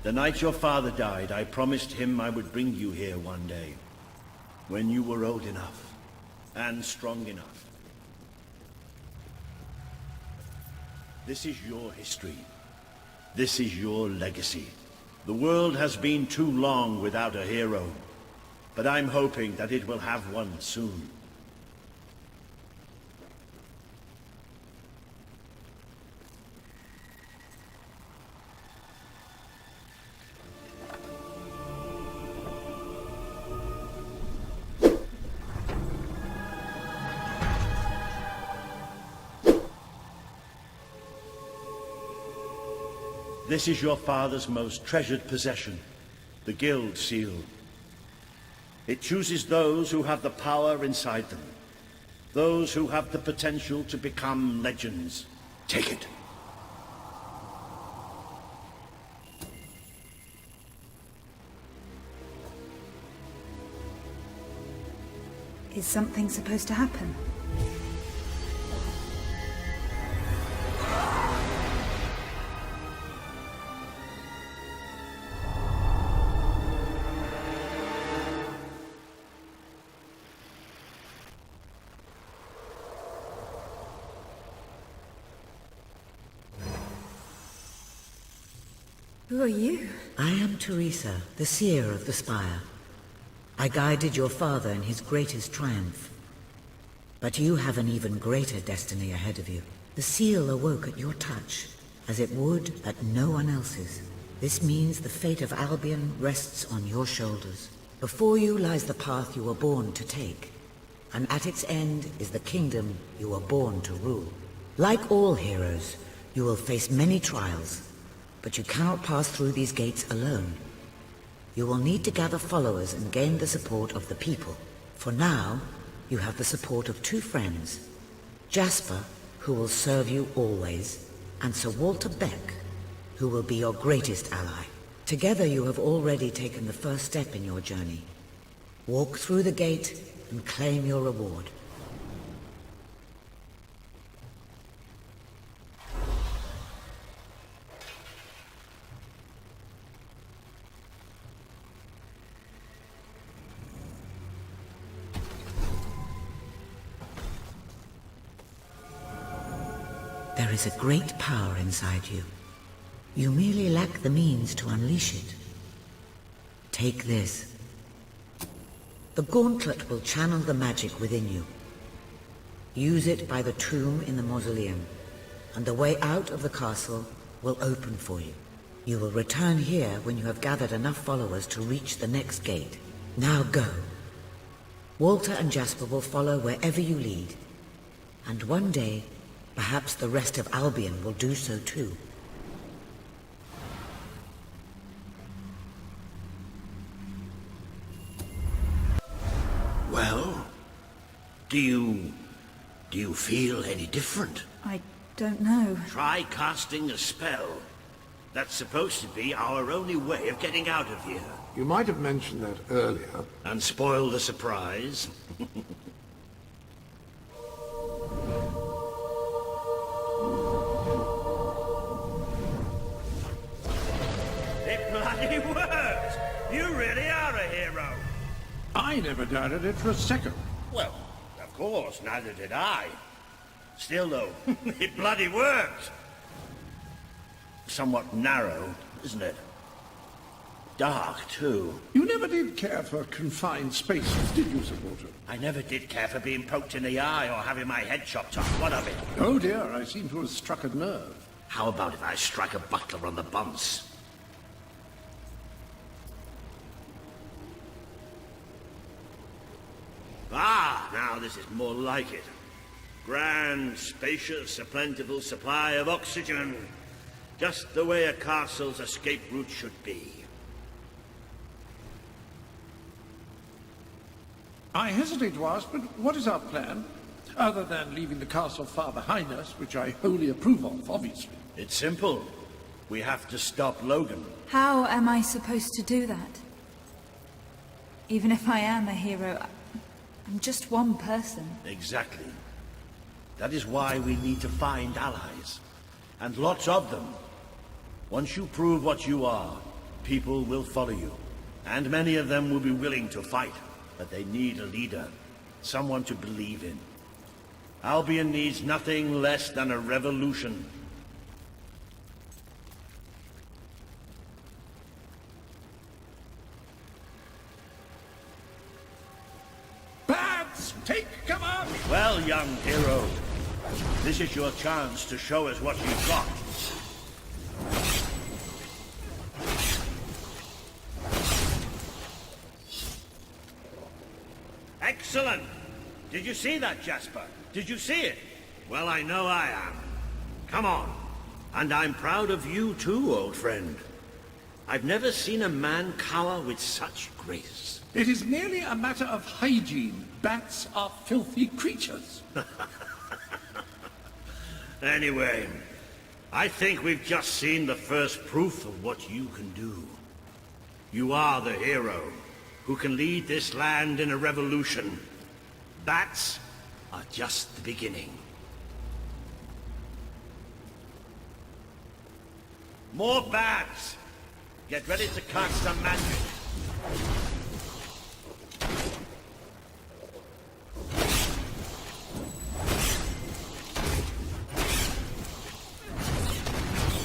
The night your father died, I promised him I would bring you here one day. When you were old enough. And strong enough. This is your history. This is your legacy. The world has been too long without a hero. But I'm hoping that it will have one soon. This is your father's most treasured possession, the Guild Seal. It chooses those who have the power inside them, those who have the potential to become legends. Take it. Is something supposed to happen? Who are you? I am Theresa, the seer of the Spire. I guided your father in his greatest triumph. But you have an even greater destiny ahead of you. The seal awoke at your touch, as it would at no one else's. This means the fate of Albion rests on your shoulders. Before you lies the path you were born to take, and at its end is the kingdom you were born to rule. Like all heroes, you will face many trials, but you cannot pass through these gates alone. You will need to gather followers and gain the support of the people. For now, you have the support of two friends. Jasper, who will serve you always, and Sir Walter Beck, who will be your greatest ally. Together you have already taken the first step in your journey. Walk through the gate and claim your reward. There is a great power inside you. You merely lack the means to unleash it. Take this. The gauntlet will channel the magic within you. Use it by the tomb in the mausoleum, and the way out of the castle will open for you. You will return here when you have gathered enough followers to reach the next gate. Now go. Walter and Jasper will follow wherever you lead, and one day, perhaps the rest of Albion will do so too. Well, do you feel any different? I don't know. Try casting a spell. That's supposed to be our only way of getting out of here. You might have mentioned that earlier. And spoil the surprise. It bloody worked! You really are a hero! I never doubted it for a second. Well, of course, neither did I. Still, though, it bloody worked! Somewhat narrow, isn't it? Dark, too. You never did care for confined spaces, did you, Sir Walter? I never did care for being poked in the eye or having my head chopped off. What of it? Oh dear, I seem to have struck a nerve. How about if I strike a butler on the bunce? Ah, now this is more like it. Grand, spacious, a plentiful supply of oxygen. Just the way a castle's escape route should be. I hesitate to ask, but what is our plan? Other than leaving the castle far behind us, which I wholly approve of, obviously. It's simple. We have to stop Logan. How am I supposed to do that? Even if I am a hero, I'm just one person. Exactly. That is why we need to find allies. And lots of them. Once you prove what you are, People will follow you, and many of them will be willing to fight, but they need a leader, someone to believe in. Albion needs nothing less than a revolution. Bats, take cover! Well, young hero, this is your chance to show us what you've got. Excellent! Did you see that, Jasper? Did you see it? Well, I know I am. Come on. And I'm proud of you too, old friend. I've never seen a man cower with such grace. It is merely a matter of hygiene. Bats are filthy creatures. Anyway, I think we've just seen the first proof of what you can do. You are the hero who can lead this land in a revolution. Bats are just the beginning. More bats! Get ready to cast some magic.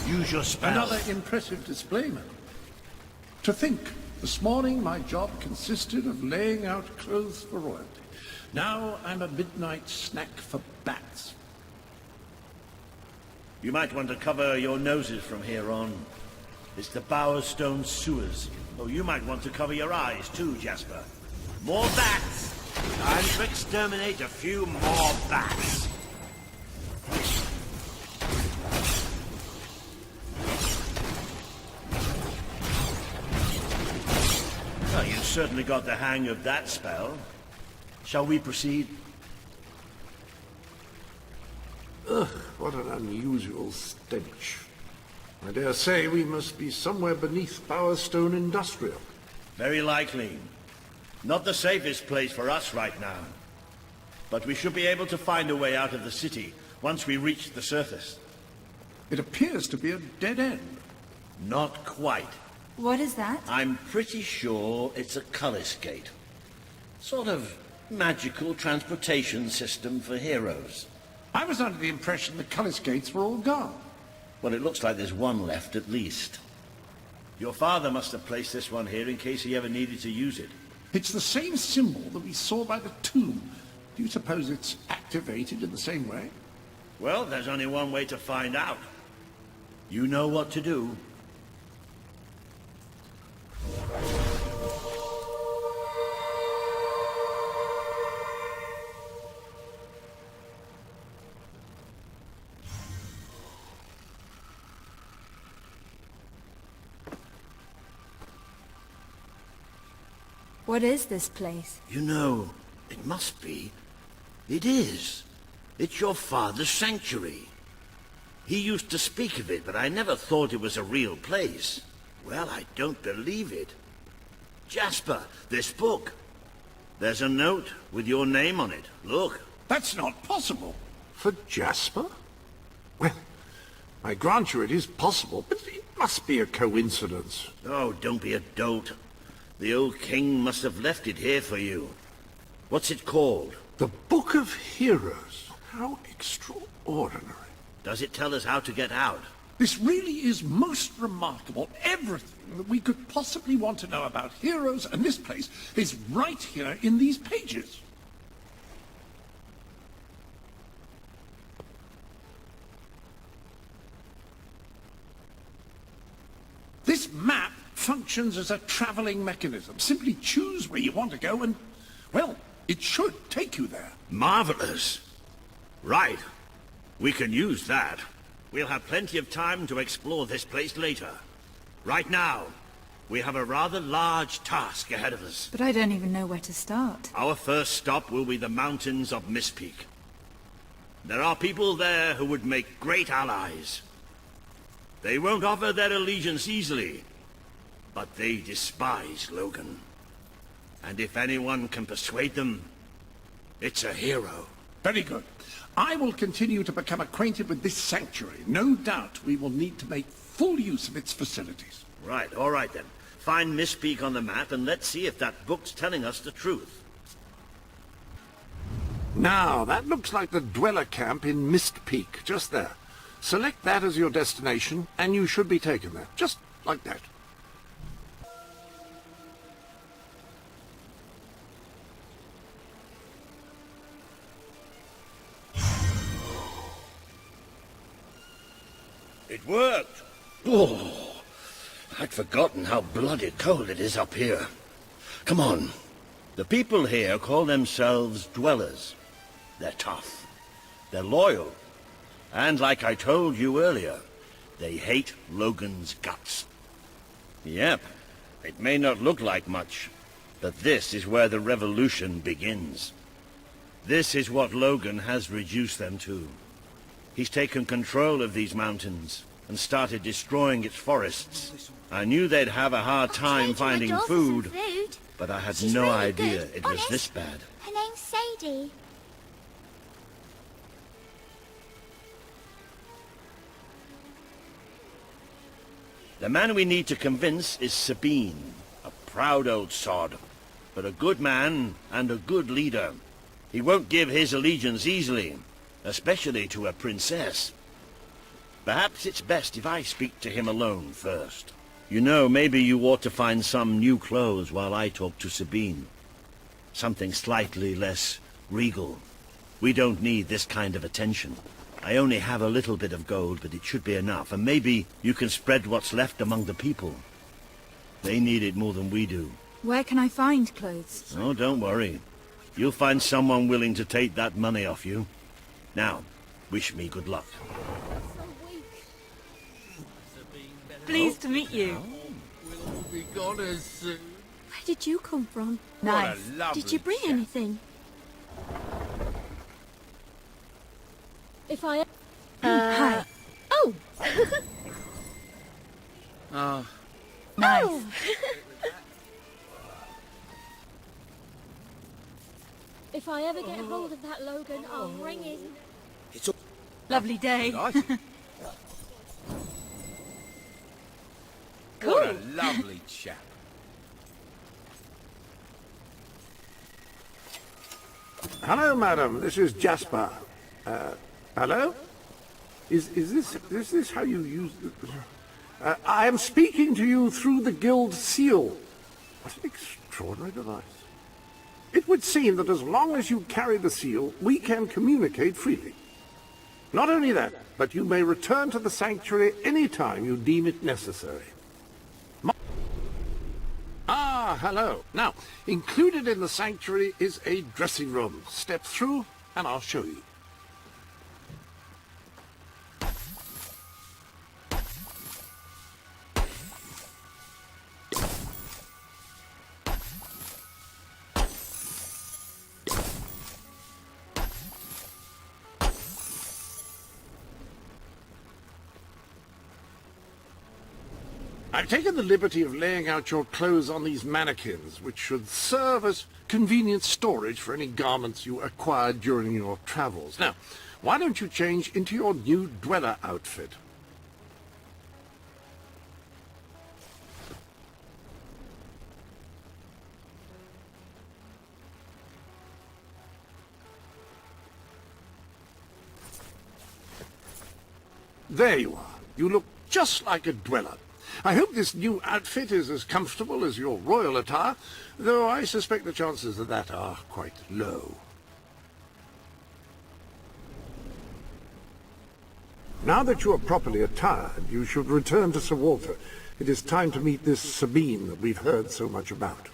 Use your spell. Another impressive display, man. To think, this morning my job consisted of laying out clothes for royalty. Now I'm a midnight snack for bats. You might want to cover your noses from here on. It's the Bowerstone sewers. Oh, you might want to cover your eyes too, Jasper. More bats! Time to exterminate a few more bats. Well, you've certainly got the hang of that spell. Shall we proceed? Ugh, what an unusual stench. I dare say we must be somewhere beneath Bowerstone Industrial. Very likely. Not the safest place for us right now. But we should be able to find a way out of the city once we reach the surface. It appears to be a dead end. Not quite. What is that? I'm pretty sure it's a Cullis gate. Sort of magical transportation system for heroes. I was under the impression the Cullis gates were all gone. Well, it looks like there's one left at least. Your father must have placed this one here in case he ever needed to use it. It's the same symbol that we saw by the tomb. Do you suppose it's activated in the same way? Well, there's only one way to find out. You know what to do. What is this place? You know, it must be. It is. It's your father's sanctuary. He used to speak of it, but I never thought it was a real place. Well, I don't believe it. Jasper, this book. There's a note with your name on it. Look. That's not possible. For Jasper? Well, I grant you it is possible, but it must be a coincidence. Oh, don't be a dolt. The old king must have left it here for you. What's it called? The Book of Heroes. How extraordinary. Does it tell us how to get out? This really is most remarkable. Everything that we could possibly want to know about heroes and this place is right here in these pages. This map functions as a traveling mechanism. Simply choose where you want to go and, well, it should take you there. Marvelous. Right. We can use that. We'll have plenty of time to explore this place later. Right now, we have a rather large task ahead of us. But I don't even know where to start. Our first stop will be the mountains of Mistpeak. There are people there who would make great allies. They won't offer their allegiance easily, but they despise Logan. And if anyone can persuade them, it's a hero. Very good. I will continue to become acquainted with this sanctuary. No doubt we will need to make full use of its facilities. Right, all right then. Find Miss Peak on the map and let's see if that book's telling us the truth. Now, that looks like the dweller camp in Mist Peak, just there. Select that as your destination, and you should be taken there, just like that. It worked! Oh, I'd forgotten how bloody cold it is up here. Come on. The people here call themselves dwellers. They're tough. They're loyal. And like I told you earlier, they hate Logan's guts. Yep. It may not look like much, but this is where the revolution begins. This is what Logan has reduced them to. He's taken control of these mountains and started destroying its forests. I knew they'd have a hard time finding food, but I had no idea it was this bad. Her name's Sadie. The man we need to convince is Sabine, a proud old sod, but a good man and a good leader. He won't give his allegiance easily, especially to a princess. Perhaps it's best if I speak to him alone first. You know, maybe you ought to find some new clothes while I talk to Sabine. Something slightly less regal. We don't need this kind of attention. I only have a little bit of gold, but it should be enough, and maybe you can spread what's left among the people. They need it more than we do. Where can I find clothes? Oh, don't worry. You'll find someone willing to take that money off you. Now, wish me good luck. Pleased to meet you. We'll be gone as soon. Where did you come from? Nice. Did you bring anything? If I... Hi. Oh! Nice. Oh. If I ever get hold of that Logan, I'll ring in. Lovely day. What a lovely chap. Hello, madam. This is Jasper. Hello? Is this how you use... I am speaking to you through the guild seal. What an extraordinary device. It would seem that as long as you carry the seal, we can communicate freely. Not only that, but you may return to the sanctuary any time you deem it necessary. Ah, hello. Now, included in the sanctuary is a dressing room. Step through, and I'll show you. I've taken the liberty of laying out your clothes on these mannequins, which should serve as convenient storage for any garments you acquired during your travels. Now, why don't you change into your new dweller outfit? There you are. You look just like a dweller. I hope this new outfit is as comfortable as your royal attire, though I suspect the chances of that are quite low. Now that you are properly attired, you should return to Sir Walter. It is time to meet this Sabine that we've heard so much about.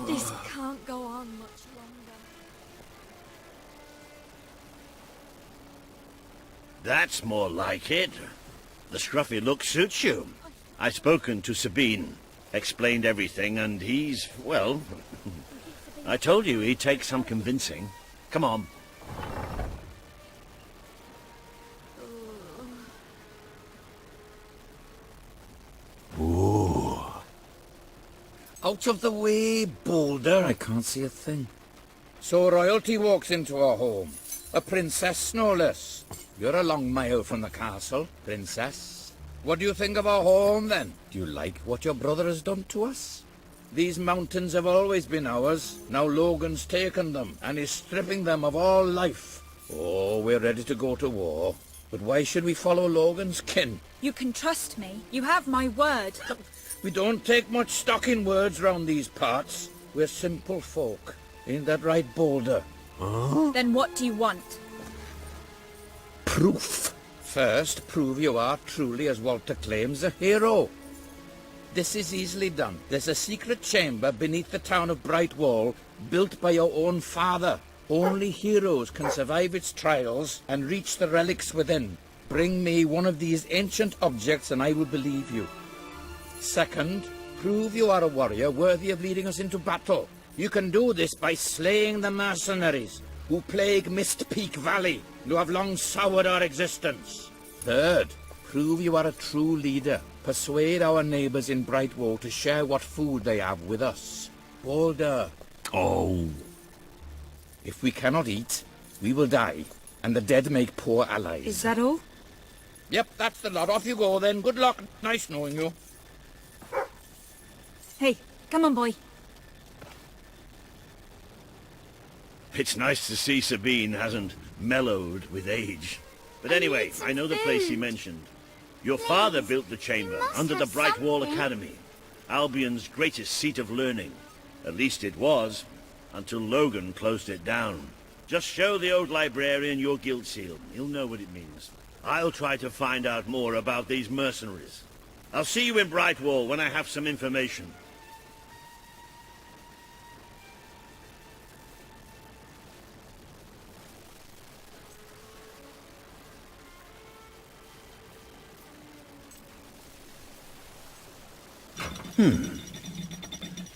This can't go on much longer. That's more like it. The scruffy look suits you. I've spoken to Sabine, explained everything, and he's, well, I told you he'd take some convincing. Come on. Ooh. Out of the way, Boulder. I can't see a thing. So royalty walks into our home. A princess, no less. You're a long mile from the castle, princess. What do you think of our home, then? Do you like what your brother has done to us? These mountains have always been ours. Now Logan's taken them, and is stripping them of all life. Oh, we're ready to go to war. But why should we follow Logan's kin? You can trust me. You have my word. We don't take much stock in words round these parts. We're simple folk. Ain't that right, Boulder? Then what do you want? Proof. First, prove you are truly, as Walter claims, a hero. This is easily done. There's a secret chamber beneath the town of Brightwall, built by your own father. Only heroes can survive its trials and reach the relics within. Bring me one of these ancient objects and I will believe you. Second, prove you are a warrior worthy of leading us into battle. You can do this by slaying the mercenaries who plague Mist Peak Valley, who have long soured our existence. Third, prove you are a true leader. Persuade our neighbours in Brightwall to share what food they have with us. Boulder. Oh. If we cannot eat, we will die, and the dead make poor allies. Is that all? Yep, that's the lot. Off you go then. Good luck. Nice knowing you. Hey, come on, boy. It's nice to see Sabine hasn't mellowed with age. But anyway, I know the place he mentioned. Your father built the chamber under the Brightwall Academy, Albion's greatest seat of learning. At least it was, until Logan closed it down. Just show the old librarian your guild seal. He'll know what it means. I'll try to find out more about these mercenaries. I'll see you in Brightwall when I have some information.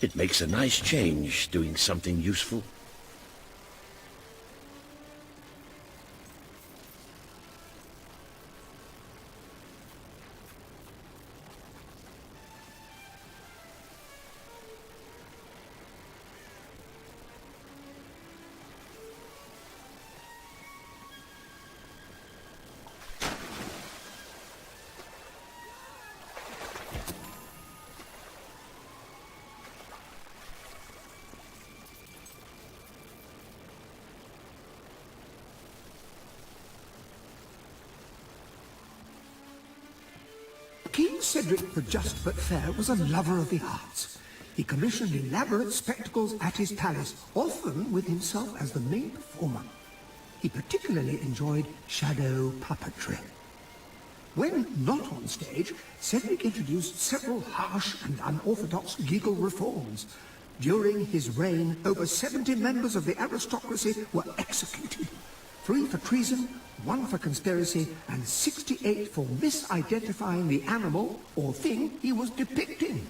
It makes a nice change, doing something useful. King Cedric the Just but Fair was a lover of the arts. He commissioned elaborate spectacles at his palace, often with himself as the main performer. He particularly enjoyed shadow puppetry. When not on stage, Cedric introduced several harsh and unorthodox legal reforms. During his reign, over 70 members of the aristocracy were executed. 3 for treason, 1 for conspiracy, and 68 for misidentifying the animal or thing he was depicting.